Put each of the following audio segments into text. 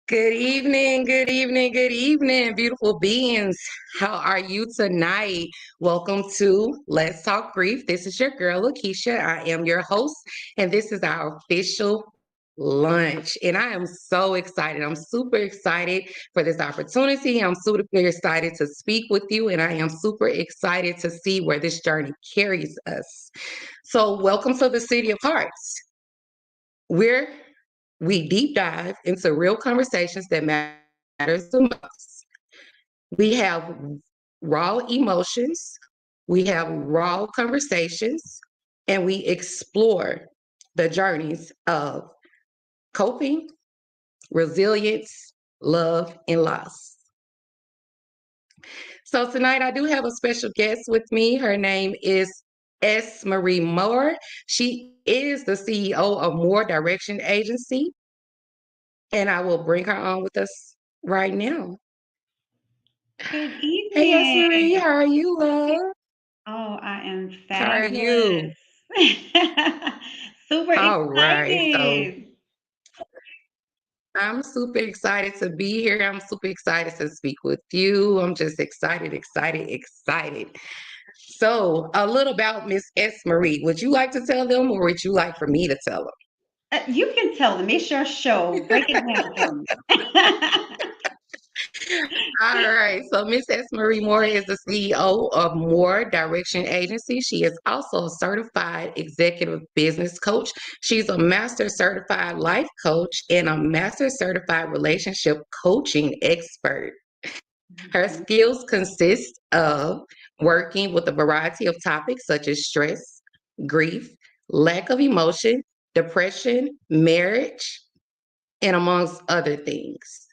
Good evening, good evening, good evening, beautiful beings. How are you tonight? Welcome to Let's Talk Grief. This is your girl, Lakecia. I am your host, and this is our official lunch. And I am so excited. I'm super excited for this opportunity. I'm super excited to speak with you, and I am super excited to see where this journey carries us. So, welcome to the City of Hearts. Where we deep dive into real conversations that matters the most. We have raw emotions, we have raw conversations, and we explore the journeys of coping, resilience, love, and loss. So tonight I do have a special guest with me. Her name is S. Marie Moore. She is the CEO of More Direction Agency, and I will bring her on with us right now. Good Hey, S. Marie, evening. how are you, love? Oh, I am How are fabulous. you? Super All right. So excited. I'm super excited to be here. I'm super excited to speak with you. I'm just excited, excited, excited. So, a little about Miss S. Marie. Would you like to tell them, or would you like for me to tell You can tell them. It's your show. Break it down for me. All right. So Miss S. Marie Moore is the CEO of More Direction Agency. She is also a certified executive business coach. She's a master certified life coach and a master certified relationship coaching expert. Her Mhm. skills consist of working with a variety of topics such as stress, grief, lack of emotion, depression, marriage, and amongst other things.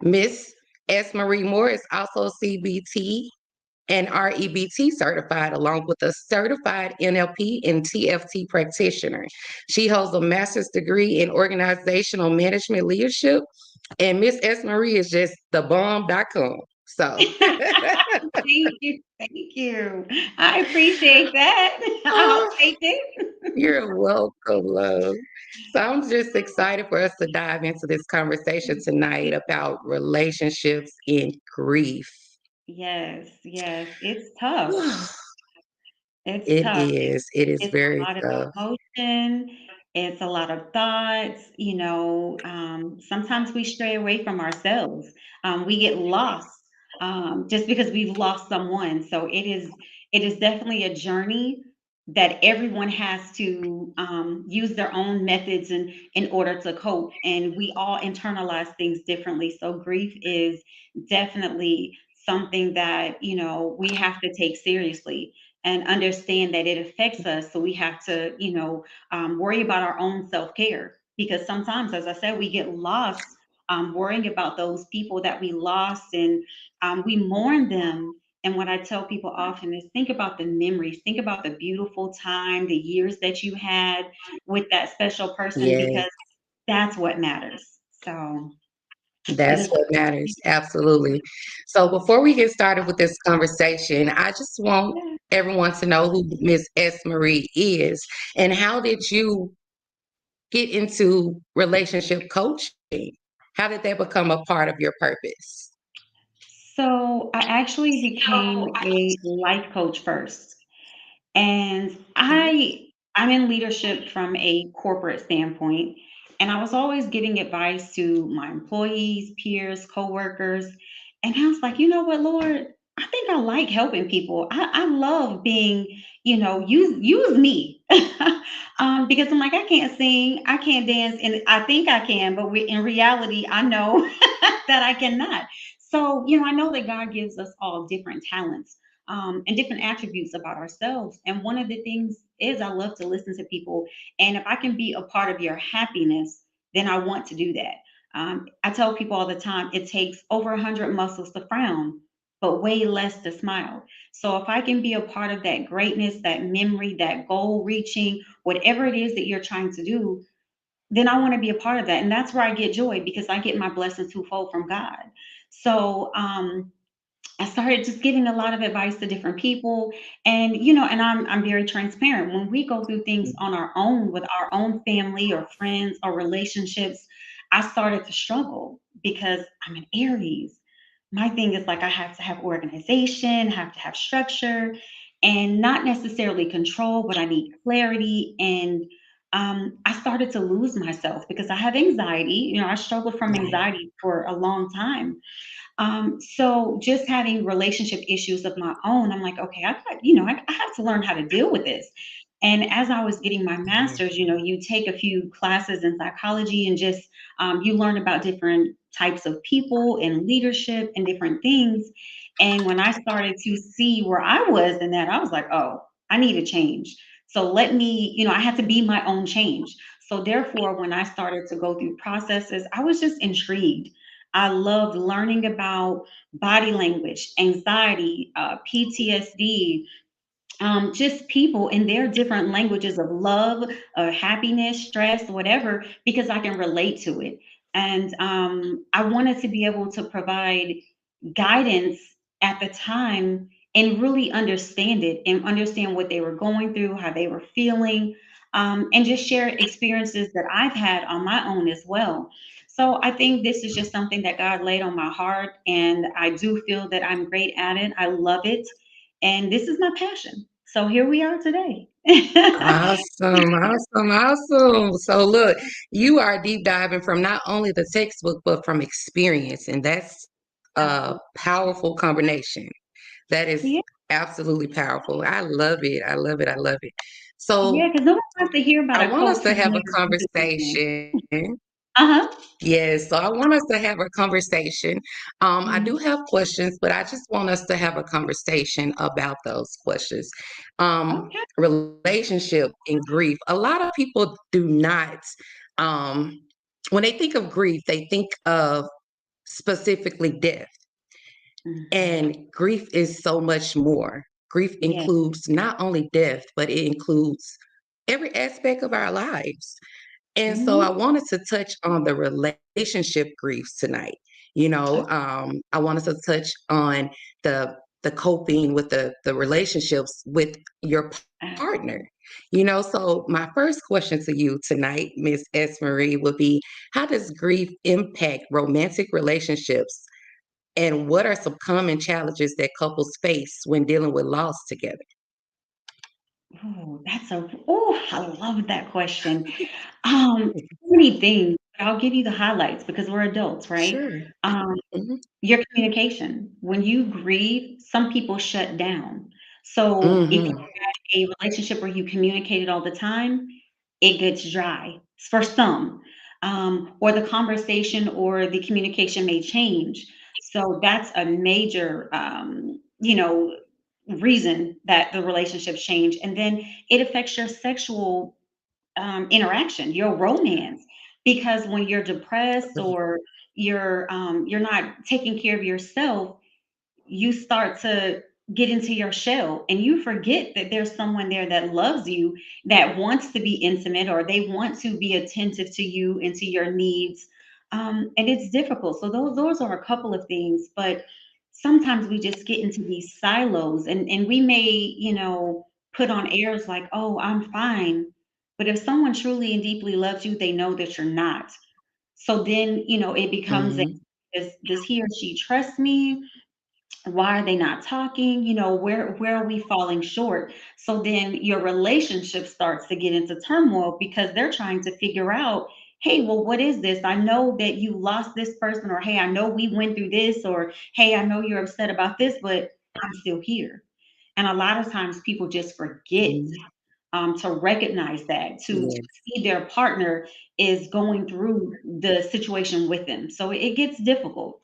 Miss S. Marie Moore is also CBT and REBT certified, along with a certified NLP and TFT practitioner. She holds a master's degree in organizational management leadership, and Miss S. Marie is just the bomb.com. So, Thank you. Thank you. I appreciate that. I'll oh, take it. you're welcome, love. So, I'm just excited for us to dive into this conversation tonight about relationships in grief. Yes, yes. It's tough. It's It tough. is. It is It's a very lot of tough. emotion. It's a lot of thoughts. Sometimes we stray away from ourselves. We get lost just because we've lost someone. So it is definitely a journey that everyone has to use their own methods in order to cope. And we all internalize things differently. So grief is definitely something that we have to take seriously and understand that it affects us. So we have to, worry about our own self care because sometimes, as I said, we get lost worrying about those people that we lost and we mourn them. And what I tell people often is think about the memories, think about the beautiful time, the years that you had with that special person Yes. because that's what matters. So it That's is. what matters. Absolutely. So before we get started with this conversation, I just want everyone to know who Miss S. Marie is and how did you get into relationship coaching? How did that become a part of your purpose? So I actually became a life coach first. And Mhm. I'm in leadership from a corporate standpoint, and I was always giving advice to my employees, peers, coworkers, and I was like, you know what, Lord, I think I like helping people. I love being, use me. Because I'm like, I can't sing, I can't dance, and I think I can, but in reality, I know that I cannot. So, I know that God gives us all different talents and different attributes about ourselves. And one of the things is I love to listen to people. And if I can be a part of your happiness, then I want to do that. I tell people all the time it takes over 100 muscles to frown, but way less to smile. So if I can be a part of that greatness, that memory, that goal reaching, whatever it is that you're trying to do, then I want to be a part of that. And that's where I get joy because I get my blessings twofold from God. So, I started just giving a lot of advice to different people, and I'm very transparent. When we go through things on our own with our own family or friends or relationships, I started to struggle because I'm an Aries. My thing is like I have to have organization, have to have structure, and not necessarily control, but I need clarity. And I started to lose myself because I have anxiety. You know, I struggled from Right. anxiety for a long time. So just having relationship issues of my own, I'm like, okay, I got, I have to learn how to deal with this. And as I was getting my Mhm. master's, you take a few classes in psychology and just you learn about different types of people and leadership and different things. And when I started to see where I was in that, I was like, oh, I need a change. So let me, I had to be my own change. So therefore, when I started to go through processes, I was just intrigued. I loved learning about body language, anxiety, PTSD, just people in their different languages of love, happiness, stress, whatever, because I can relate to it. And I wanted to be able to provide guidance at the time and really understand it and understand what they were going through, how they were feeling, and just share experiences that I've had on my own as well. So I think this is just something that God laid on my heart, and I do feel that I'm great at it. I love it, and this is my passion. So here we are today. Awesome, awesome, awesome. So look, you are deep diving from not only the textbook, but from experience, and that's a Absolutely. powerful combination. That is Yeah, absolutely powerful. I love it. I love it. I love it. yeah, So because no one wants to hear about I a want us coach to who have a never did anything. conversation. Uh-huh. Yes, so I want us to have a conversation. I do Mhm. have questions, but I just want us to have a conversation about those questions. Okay. Relationship and grief. A lot of people do not, um, when they think of grief, they think of specifically death. Mhm. And grief is so much more. Grief Yeah. includes not only death, but it includes every aspect of our lives. And so I Mhm. wanted to touch on the relationship griefs tonight. Okay. I wanted to touch on the coping with the relationships with your partner. Absolutely. So my first question to you tonight, Miss S. Marie, would be how does grief impact romantic relationships? And what are some common challenges that couples face when dealing with loss together? I love that question. So many things. I'll give you the highlights because we're adults, right? Sure. Um, Mhm. your communication. When you grieve, some people shut down. So if you Mhm. had a relationship where you communicated all the time, it gets dry for some. Or the conversation or the communication may change. So that's a major, reason that the relationships change. And then it affects your sexual interaction, your romance, because when you're depressed or you're not taking care of yourself, you start to get into your shell and you forget that there's someone there that loves you, that wants to be intimate, or they want to be attentive to you and to your needs. And it's difficult. So those are a couple of things, but sometimes we just get into these silos, and we may, put on airs like, oh, I'm fine. But if someone truly and deeply loves you, they know that you're not. So then, it becomes a, Mhm. does he or she trust me? Why are they not talking? Where are we falling short? So then your relationship starts to get into turmoil because they're trying to figure out, hey, well, what is this? I know that you lost this person, or hey, I know we went through this, or hey, I know you're upset about this, but I'm still here. And a lot of times people just forget Mhm. to recognize that, to Yes. see their partner is going through the situation with them. So it gets difficult.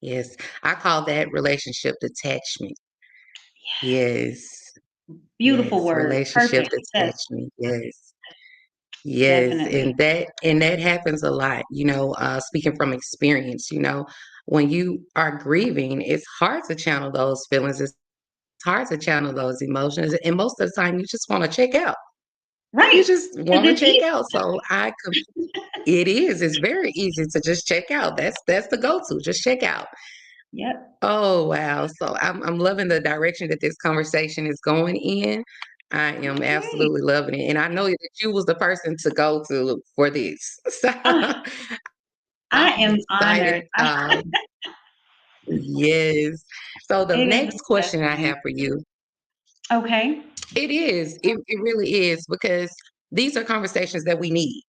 Yes. I call that relationship detachment. Yes. Beautiful Yes. word. Relationship Perfect. Yes, detachment. Yes. Yes. definitely. And that happens a lot, speaking from experience, when you are grieving, it's hard to channel those feelings. It's hard to channel those emotions. And most of the time you just want to check out. You Right. just Because want to it's check easy. out. So it is. It's very easy to just check out. That's the go-to. Just check out. Yep. Oh, wow. So I'm loving the direction that this conversation is going in. I am Okay. absolutely loving it, and I know that you was the person to go to for this. So Oh, I I'm am excited. honored. Yes. So the It is a next question I blessing. have for you, Okay. it really is because these are conversations that we need.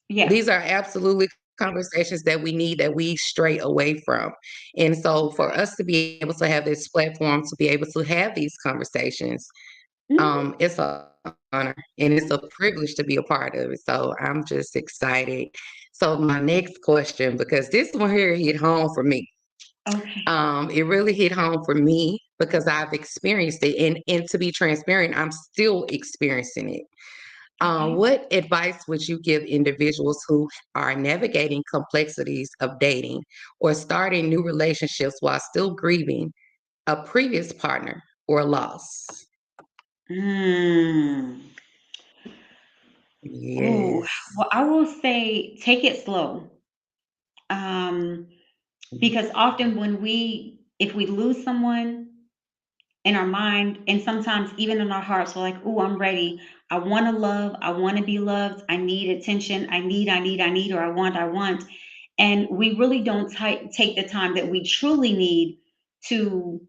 Yes. These are absolutely conversations that we need that we stray away from. And so for us to be able to have this platform to be able to have these conversations, Mhm. it's a honor and it's a privilege to be a part of it. So I'm just excited. So my next question, because this one here hit home for me. Okay. It really hit home for me because I've experienced it, and to be transparent, I'm still experiencing it. Okay. What advice would you give individuals who are navigating complexities of dating or starting new relationships while still grieving a previous partner or loss? Mm. Ooh. Yes. Well, I will say take it slow. Um, because often when if we lose someone in our mind and sometimes even in our hearts, we're like, "Oh, I'm ready. I want to love. I want to be loved. I need attention. I need, or I want." And we really don't take the time that we truly need to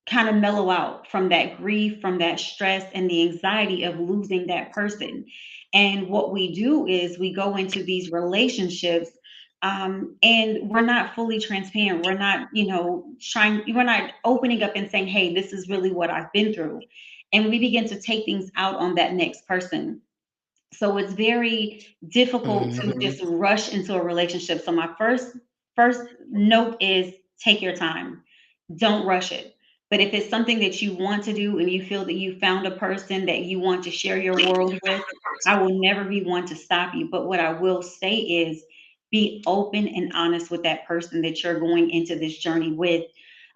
kind of mellow out from that grief, from that stress and the anxiety of losing that person. And what we do is we go into these relationships and we're not fully transparent. We're not, we're not opening up and saying, hey, this is really what I've been through. And we begin to take things out on that next person. So it's very difficult to Mhm. just rush into a relationship. So my first note is take your time, don't rush it. But if it's something that you want to do and you feel that you found a person that you want to share your world with, I will never be one to stop you. But what I will say is be open and honest with that person that you're going into this journey with,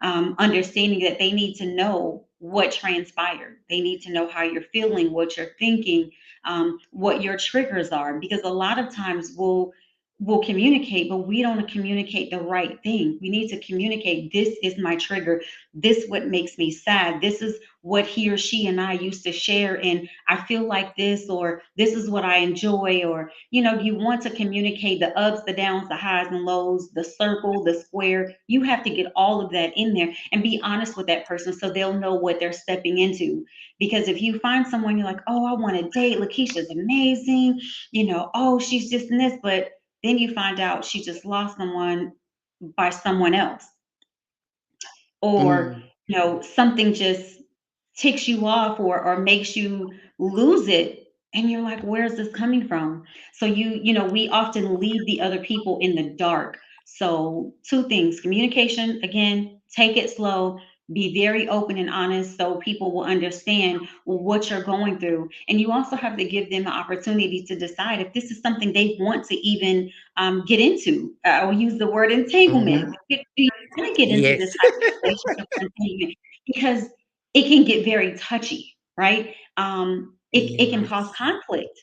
understanding that they need to know what transpired. They need to know how you're feeling, what you're thinking, what your triggers are, because a lot of times we'll communicate, but we don't communicate the right thing. We need to communicate, this is my trigger. This what makes me sad. This is what he or she and I used to share. And I feel like this, or this is what I enjoy. Or, you want to communicate the ups, the downs, the highs and lows, the circle, the square. You have to get all of that in there and be honest with that person so they'll know what they're stepping into. Because if you find someone you're like, oh, I want to date, Lakecia's amazing, oh, she's just in this, but then you find out she just lost someone by someone else, or Mm. something just ticks you off, or makes you lose it, and you're like, where's this coming from? So we often leave the other people in the dark. So two things: communication, again, take it slow, be very open and honest so people will understand what you're going through. And you also have to give them an opportunity to decide if this is something they want to even get into. I'll use the word entanglement. Mhm. Do you want to get into Yes. this type of relationship or entanglement? Because it can get very touchy, right? It can cause Yes. conflict.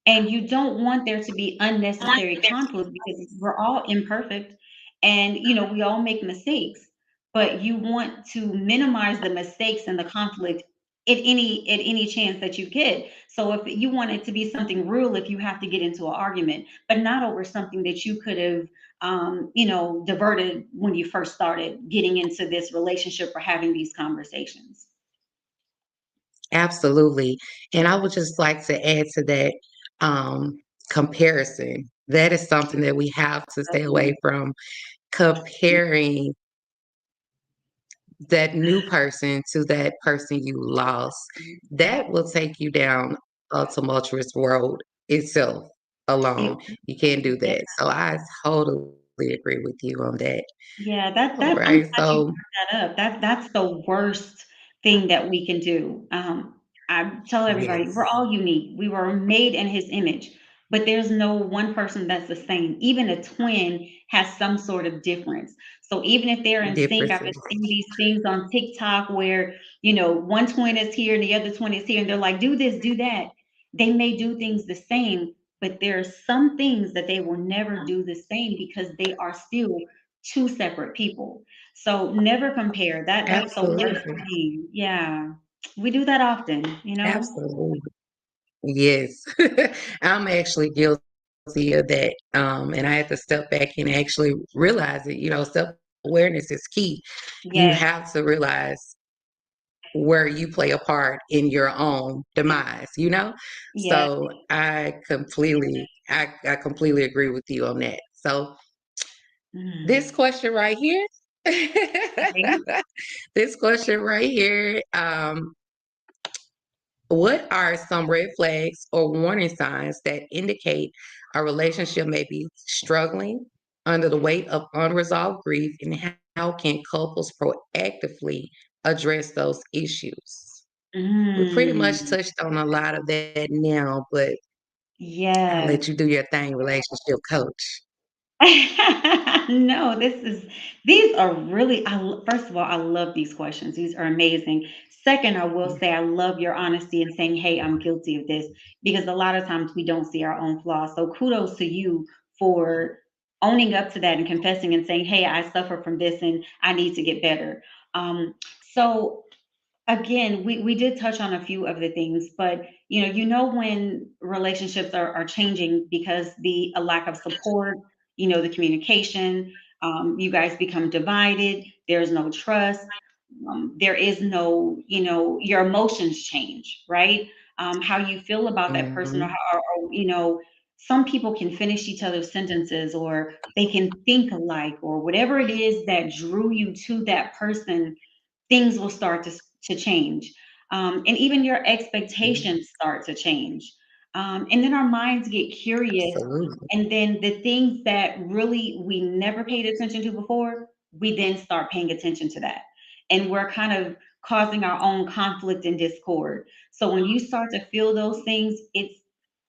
And you don't want there to be unnecessary conflict because we're all imperfect and we all make mistakes, but you want to minimize the mistakes and the conflict at any chance that you get. So if you want it to be something real, if you have to get into an argument, but not over something that you could have diverted when you first started getting into this relationship or having these conversations. Absolutely. And I would just like to add to that, um, comparison. That is something that we have to stay away Oh, from, comparing that new person to that person you lost. That will take you down a tumultuous road itself alone. it, You can't do yeah. that. So I totally agree with you on that. Yeah, that All that I'm right. glad you So brought that up. That's the worst thing that we can do. I tell everybody we're yes, all unique. We were made in His image, but there's no one person that's the same. Even a twin has some sort of difference. So even if they're in sync, I've been differences. seeing these things on TikTok where one twin is here and the other twin is here, and they're like, do this, do that. They may do things the same, but there are some things that they will never do the same because they are still two separate people. So never compare. That's the worst Absolutely. thing. Yeah. We do that often, you know? Absolutely. Yes. I'm actually guilty of that. And I had to step back and actually realize it. Self-awareness is key. You Yes, have to realize where you play a part in your own demise. yes. So I completely agree with you on that. So this Mm. question right here, Okay. this question right here, what are some red flags or warning signs that indicate a relationship may be struggling under the weight of unresolved grief, and how can couples proactively address those issues? We pretty much Mm. touched on a lot of that now, but I'll let Yes. you do your thing, relationship coach. No, these are really first of all, I love these questions. These are amazing. Second, I will say I love your honesty in saying, "Hey, I'm guilty of this," because a lot of times we don't see our own flaws. So kudos to you for owning up to that and confessing and saying, "Hey, I suffer from this and I need to get better." So again, we did touch on a few of the things, but when relationships are changing because the a lack of support, the communication, you guys become divided, there's no trust, there is no, your emotions change, right? How you feel about that person, or Mhm. how, or, some people can finish each other's sentences, or they can think alike, or whatever it is that drew you to that person, things will start to change. And even your Mhm. expectations start to change. And then our minds get curious. Absolutely. And then the things that really we never paid attention to before, we then start paying attention to that. And we're kind of causing our own conflict and discord. So when you start to feel those things,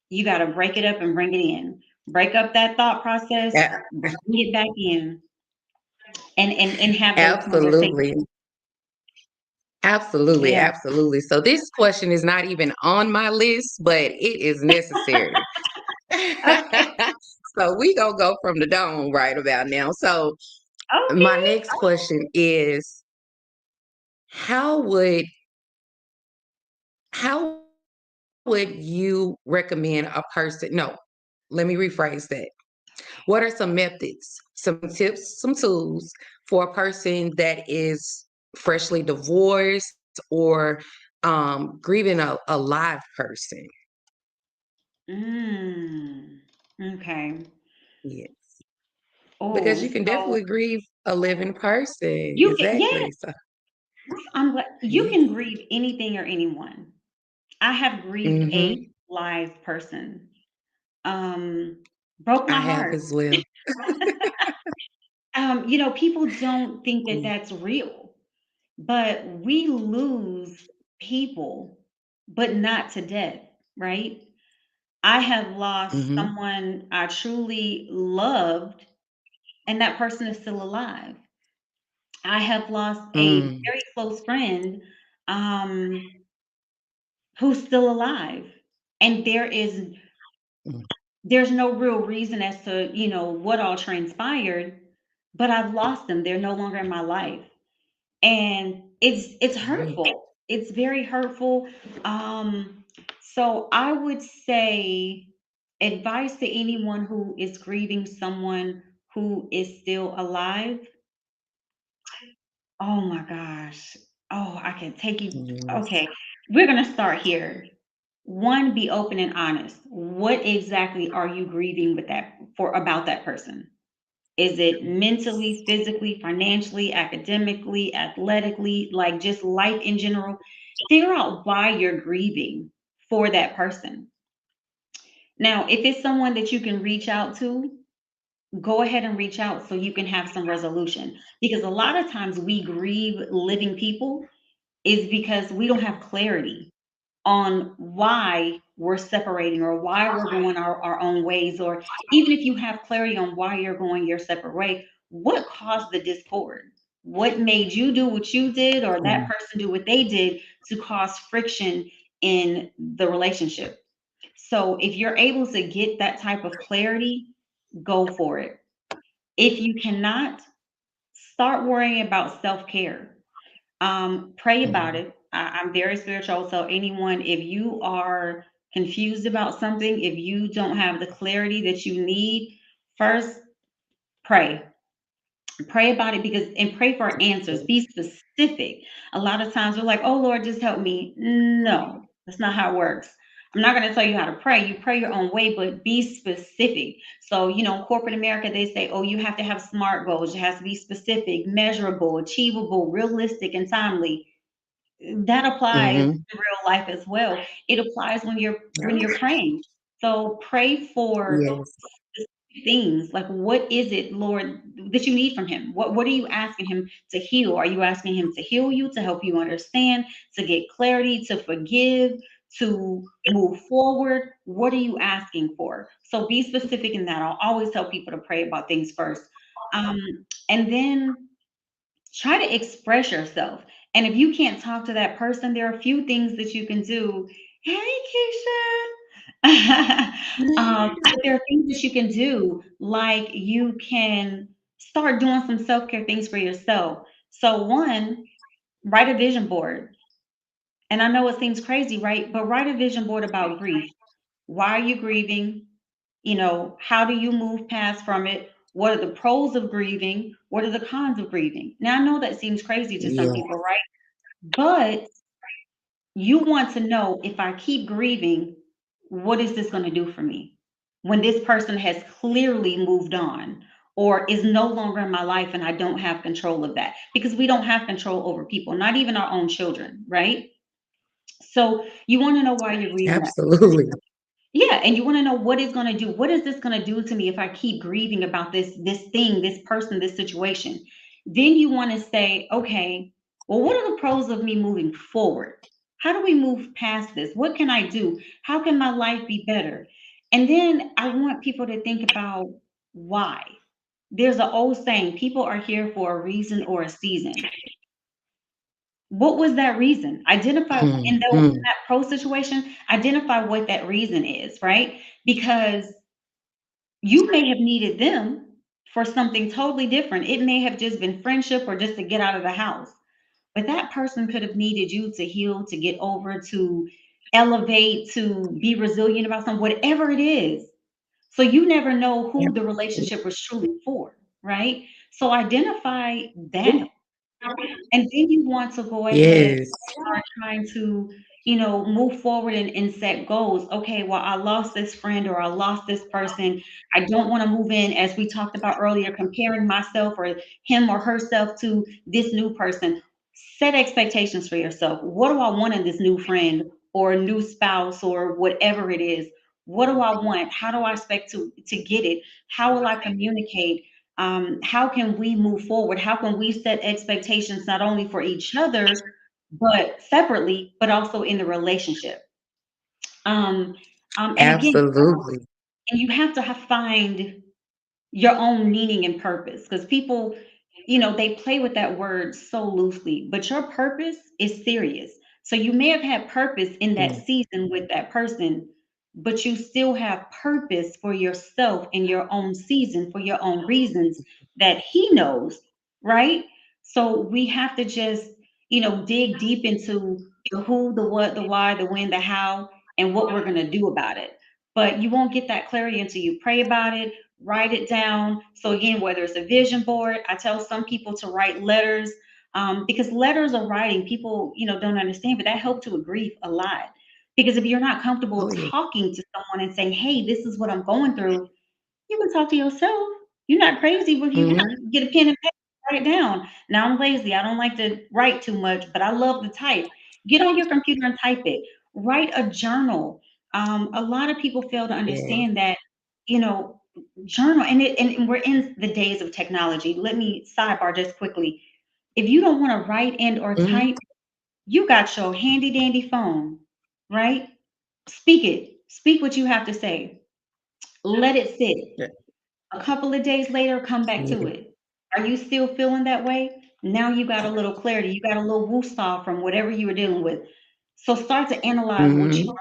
you got to break it up and bring it in. Break up that thought process, A- bring it back in, and have those Absolutely. conversations. Absolutely. Yeah. Absolutely. So this question is not even on my list, but it is necessary. Okay. So we gonna go from the dome right about now. So my Okay. next question is, how would how would you recommend a person? No, let me rephrase that. What are some methods, some tips, some tools for a person that is freshly divorced or grieving a live person? Mm. Okay. Yeah, because Oh, you can so definitely grieve a living person. you can, yes, Exactly. So, I'm glad you can yes. grieve anything or anyone. I have grieved a Mm-hmm. live person. Um, broke I my have heart. as well. People don't think that Mm, that's real, but we lose people, but not to death, right? I have lost mhm, someone I truly loved, and that person is still alive. I have lost a mm, very close friend, um, who's still alive, and mm, there's no real reason as to, what all transpired, but I've lost them. They're no longer in my life. And it's right. hurtful. It's very hurtful. Um, so I would say advice to anyone who is grieving someone who is still alive. Oh my gosh. Oh, I can take you. Yes. Okay, we're gonna start here. One, be open and honest. What exactly are you grieving with that for about that person? Is it mentally, physically, financially, academically, athletically, like just life in general? Figure out why you're grieving for that person. Now, if it's someone that you can reach out to, go ahead and reach out so you can have some resolution. Because a lot of times we grieve living people is because we don't have clarity on why we're separating or why we're going our own ways, or even if you have clarity on why you're going your separate way, what caused the discord? What made you do what you did or that Mm, person do what they did to cause friction in the relationship? So if you're able to get that type of clarity, go for it. If you cannot, start worrying about self-care. Pray about mm, it. I'm very spiritual. So anyone, if you are confused about something, if you don't have the clarity that you need, first pray. Pray about it, because and pray for answers. Be specific. A lot of times we're like, "Oh Lord, just help me." No, that's not how it works. I'm not going to tell you how to pray. You pray your own way, but be specific. So, in corporate America, they say, "Oh, you have to have SMART goals. It has to be specific, measurable, achievable, realistic, and timely." That applies Mm-hmm. to real life as well. It applies when you're praying. So pray for Yes. specific things, like what is it, Lord, that you need from him? What are you asking him to heal? Are you asking him to heal you, to help you understand, to get clarity, to forgive, to move forward? What are you asking for? So be specific in that. I'll always tell people to pray about things first. Um, and then try to express yourself. And if you can't talk to that person, there are a few things that you can do. Hey, Keisha. But there are things that you can do, like you can start doing some self care things for yourself. So, one, write a vision board. And I know it seems crazy, right? But write a vision board about grief. Why are you grieving? How do you move past from it? What are the pros of grieving? What are the cons of grieving? Now, I know that seems crazy to some Yeah. people, right? But you want to know, if I keep grieving, what is this going to do for me when this person has clearly moved on or is no longer in my life and I don't have control of that? Because we don't have control over people, not even our own children, right? So you want to know why you're grieving that. Absolutely. Yeah, and you wanna know what it's gonna do. What is this gonna do to me if I keep grieving about this thing, this person, this situation? Then you wanna say, "Okay, well, what are the pros of me moving forward? How do we move past this? What can I do? How can my life be better?" And then I want people to think about why. There's an old saying, "People are here for a reason or a season." What was that reason? Identify in Mm-hmm. that pro situation, identify what that reason is, right? Because you may have needed them for something totally different. It may have just been friendship or just to get out of the house. But that person could have needed you to heal, to get over, to elevate, to be resilient about something, whatever it is. So you never know who the relationship was truly for, right? So identify that. And then you want to go ahead Yes. start trying to, move forward and set goals. Okay, well, I lost this friend or I lost this person. I don't want to move in, as we talked about earlier, comparing myself or him or herself to this new person. Set expectations for yourself. What do I want in this new friend or new spouse or whatever it is? What do I want? How do I expect to get it? How will I communicate? How can we move forward? How can we set expectations not only for each other, but separately, but also in the relationship? Um, and again, Absolutely. and you have to find your own meaning and purpose, because people, they play with that word so loosely, but your purpose is serious. So you may have had purpose in that Mm. season with that person, but you still have purpose for yourself in your own season for your own reasons that he knows, right? So we have to just, dig deep into the who, the what, the why, the when, the how, and what we're going to do about it. But you won't get that clarity until you pray about it, write it down. So again, whether it's a vision board, I tell some people to write letters, because letters of writing, people, don't understand, but that helped to grief a lot. Because if you're not comfortable Oh yeah. talking to someone and saying, "Hey, this is what I'm going through," you can talk to yourself. You're not crazy, but you Mm-hmm. get a pen and paper, write it down. Now I'm lazy. I don't like to write too much, but I love to type. Get on your computer and type it. Write a journal. A lot of people fail to Yeah. understand that, you know, journal, and we're in the days of technology. Let me sidebar just quickly. If you don't want to write and or Mm-hmm. type, you got your handy dandy phone, right? Speak it. Speak what you have to say. Let it sit. Yeah. A couple of days later, come back to Yeah. it. Are you still feeling that way? Now you got a little clarity. You got a little woosah from whatever you were dealing with. So start to analyze what you Mm-hmm. wrote.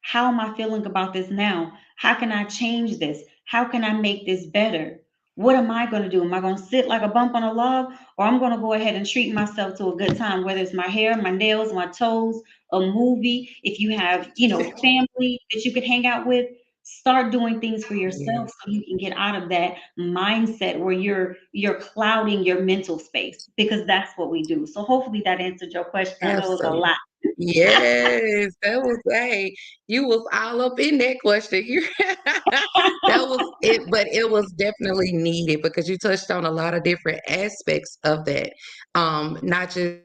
How am I feeling about this now? How can I change this? How can I make this better? What am I going to do? Am I going to sit like a bump on a log, or I'm going to go ahead and treat myself to a good time, whether it's my hair, my nails, my toes, a movie. If you have, family that you could hang out with, start doing things for yourself Yes, so you can get out of that mindset where you're clouding your mental space, because that's what we do. So hopefully that answered your question. I know it was a absolutely. lot. Yes, that was hey, you was all up in that question. You that was it, but it was definitely needed because you touched on a lot of different aspects of that. Not just,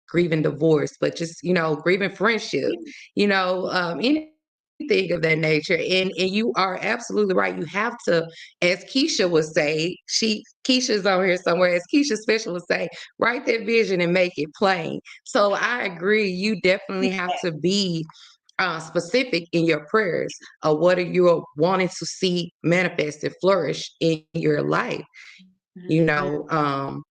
grieving divorce, but just, grieving friendships, anything of that nature. And you are absolutely right. You have to, as Keisha would say, Keisha's on here somewhere, as Keisha Special would say, write that vision and make it plain. So I agree. You definitely have to be specific in your prayers of what are you wanting to see manifest and flourish in your life. You Mhm. know,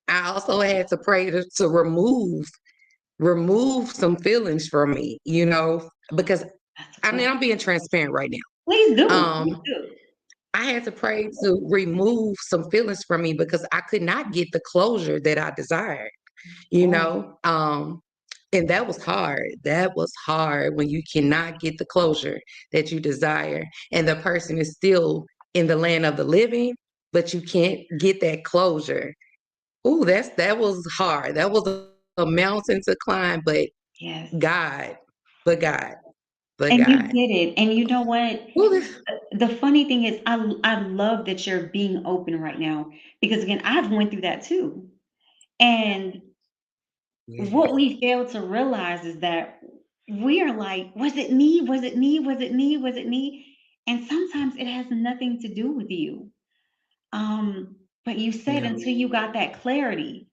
I also had to pray to remove some feelings from me. Because That's a I good mean one. I'm being transparent right Please now. do. Please do. I had to pray to remove some feelings from me because I could not get the closure that I desired. you Oh, know um and that was hard. That was hard when you cannot get the closure that you desire and the person is still in the land of the living, but you can't get that closure. Ooh, that was hard. That was a mountain to climb, but yes. God, but God, but And God. you did it. And you know what? Ooh, this, The funny thing is, I love that you're being open right now, because again, I've went through that too. And what yes, we fail to realize is that we are like, was it me? Was it me? Was it me? Was it me? And sometimes it has nothing to do with you. But you said no, until you got that clarity,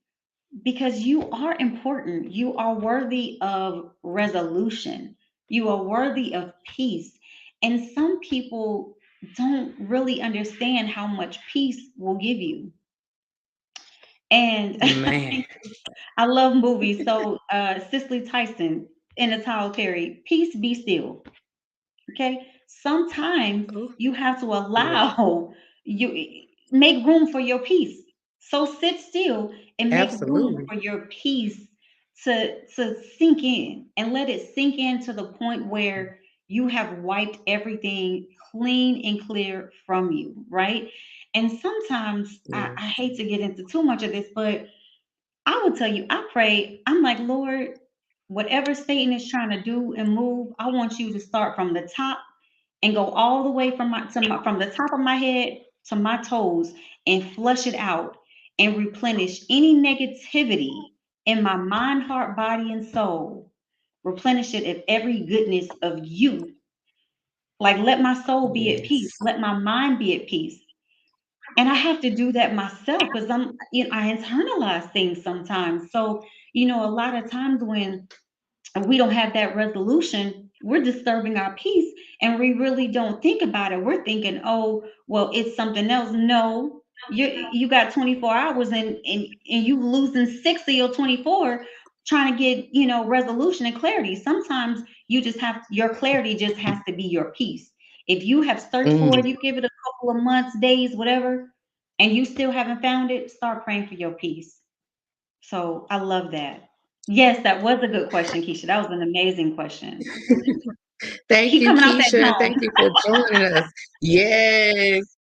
because you are important. You are worthy of resolution. You are worthy of peace. And some people don't really understand how much peace will give you. And man. I love movies. So, Cicely Tyson in a Tyler Perry, Peace Be Still. Okay. Sometimes Ooh, you have to yes, allow you make room for your peace. So sit still and make room absolutely. for your peace to sink in, and let it sink in to the point where you have wiped everything clean and clear from you, right? And sometimes I Yes. hate to get into too much of this, but I will tell you, I pray, I'm like, Lord, whatever Satan is trying to do and move, I want you to start from the top and go all the way from the top of my head to my toes, and flush it out and replenish any negativity in my mind, heart, body, and soul. Replenish it of every goodness of you. Like, let my soul be at peace, Yes. let my mind be at peace. And I have to do that myself, because I internalize things sometimes. So, a lot of times when we don't have that resolution, we're disturbing our peace, and we really don't think about it. We're thinking, oh, well, it's something else. No, you got 24 hours, and you losing 60 or 24 trying to get, resolution and clarity. Sometimes your clarity just has to be your peace. If you have searched for it, Mm. you give it a couple of months, days, whatever, and you still haven't found it, start praying for your peace. So I love that. Yes, that was a good question, Keisha. That was an amazing question. Thank Keep you, coming off that Keisha. dome. Thank you for joining us. Yes,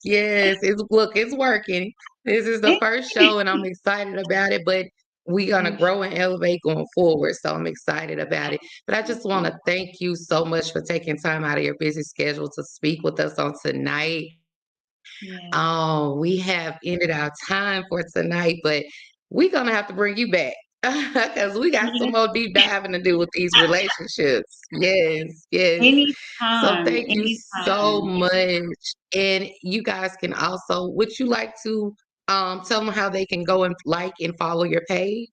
yes. It's working. This is the first show, and I'm excited about it. But we're gonna grow and elevate going forward. So I'm excited about it. But I just want to thank you so much for taking time out of your busy schedule to speak with us on tonight. Yes. Oh, we have ended our time for tonight, but we're gonna have to bring you back because we got some more deep diving to do with these relationships. Yes, yes. So Anytime, thank you so anytime. much. And you guys can also, would you like to tell them how they can go and like and follow your page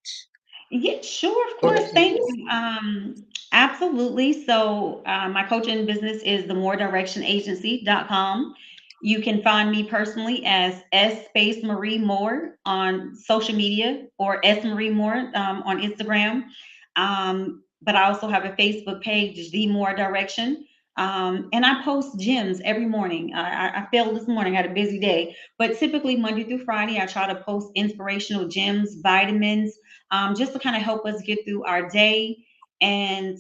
Yeah, sure, of or the course. Thank pages? you. Absolutely. So, my coaching business is the moredirectionagency.com. You can find me personally as S Space Marie Moore on social media, or S Marie Moore on Instagram. But I also have a Facebook page, The More Direction. And I post gems every morning. I failed this morning, I had a busy day, but typically Monday through Friday, I try to post inspirational gems, vitamins, just to kind of help us get through our day. And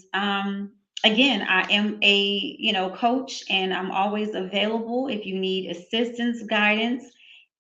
again, I am a coach, and I'm always available if you need assistance, guidance.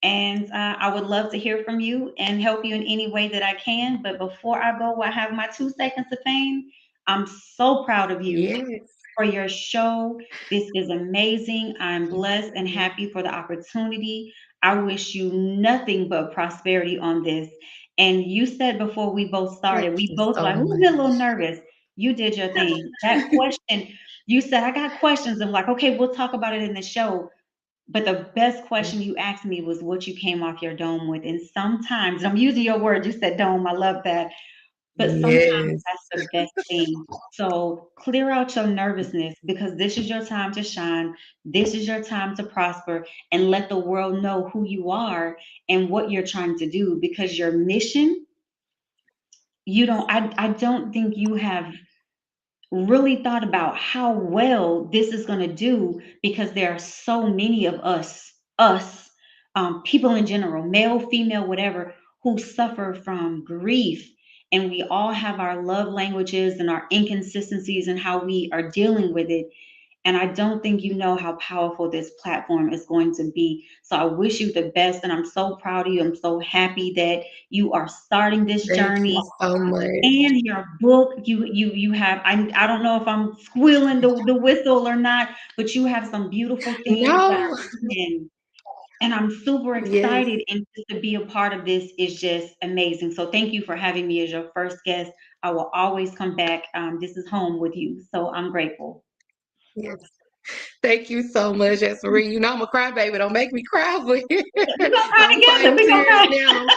And I would love to hear from you and help you in any way that I can. But before I go, I have my 2 seconds of fame. I'm so proud of you Yes. for your show. This is amazing. I'm blessed and happy for the opportunity. I wish you nothing but prosperity on this. And you said before we both Thank started, we you both so like, who's a little much. nervous? You did your thing. That question, you said, I got questions. I'm like, okay, we'll talk about it in the show. But the best question you asked me was what you came off your dome with. And sometimes, and I'm using your word, you said dome, I love that. But sometimes Yes. that's the best thing. So clear out your nervousness because this is your time to shine. This is your time to prosper and let the world know who you are and what you're trying to do because your mission, I don't think you have really thought about how well this is going to do because there are so many of us, people in general, male, female, whatever, who suffer from grief. And we all have our love languages and our inconsistencies and how we are dealing with it. And I don't think you know how powerful this platform is going to be. So I wish you the best. And I'm so proud of you. I'm so happy that you are starting this Thank you journey so much. and your book. You have, I don't know if I'm squealing the whistle or not, but you have some beautiful things that No. are written, and I'm super Yes. excited, and just to be a part of this is just amazing. So thank you for having me as your first guest. I will always come back. This is home with you, so I'm grateful. Yes. Thank you so much, S. Marie. You know I'm a crybaby. Don't make me cry, but We're gonna cry I'm together. fighting We're gonna tears cry. now.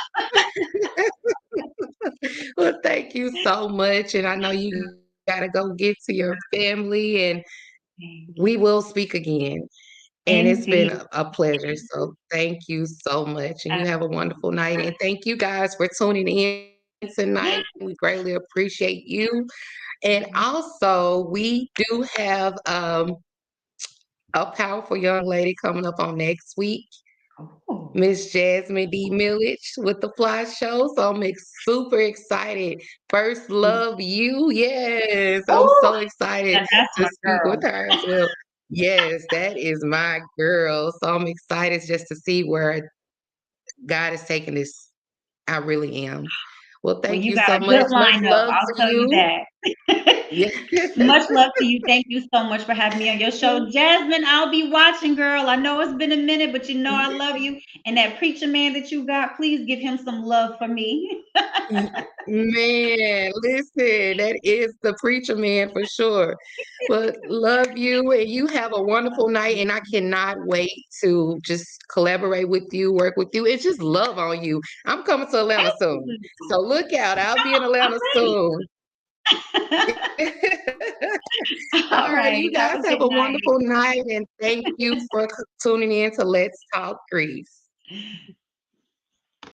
Well, thank you so much. And I know you gotta go get to your family and Thank we you. will speak again. And it's been Indeed. a pleasure. So thank you so much. And you have a Absolutely. wonderful night. And thank you guys for tuning in Yeah. tonight. We greatly appreciate you. And also, we do have a powerful young lady coming up on next week. Oh. Miss Jasmine D. Millich with the Fly Show. So I'm super excited. First Love You. Yes, I'm Oh, so excited now that's to my speak with girl. her as well. Yes, that is my girl. So I'm excited just to see where God is taking this. I really am. Well, Well, thank you you got so a good much. Much lineup, love I'll to tell you you. that. Yeah. Much love to you. Thank you so much for having me on your show. Jasmine, I'll be watching, girl. I know it's been a minute, but you know I love you. And that preacher man that you got, please give him some love for me. Man, listen, that is the preacher man for sure. But love you, and you have a wonderful night. And I cannot wait to just collaborate with you, work with you, and just love on you. I'm coming to Atlanta soon. Absolutely. So look out. I'll be in All Atlanta right. soon. All All right, right. you Have guys a have good a night. wonderful night, and thank you for tuning in to Let's Talk Grief.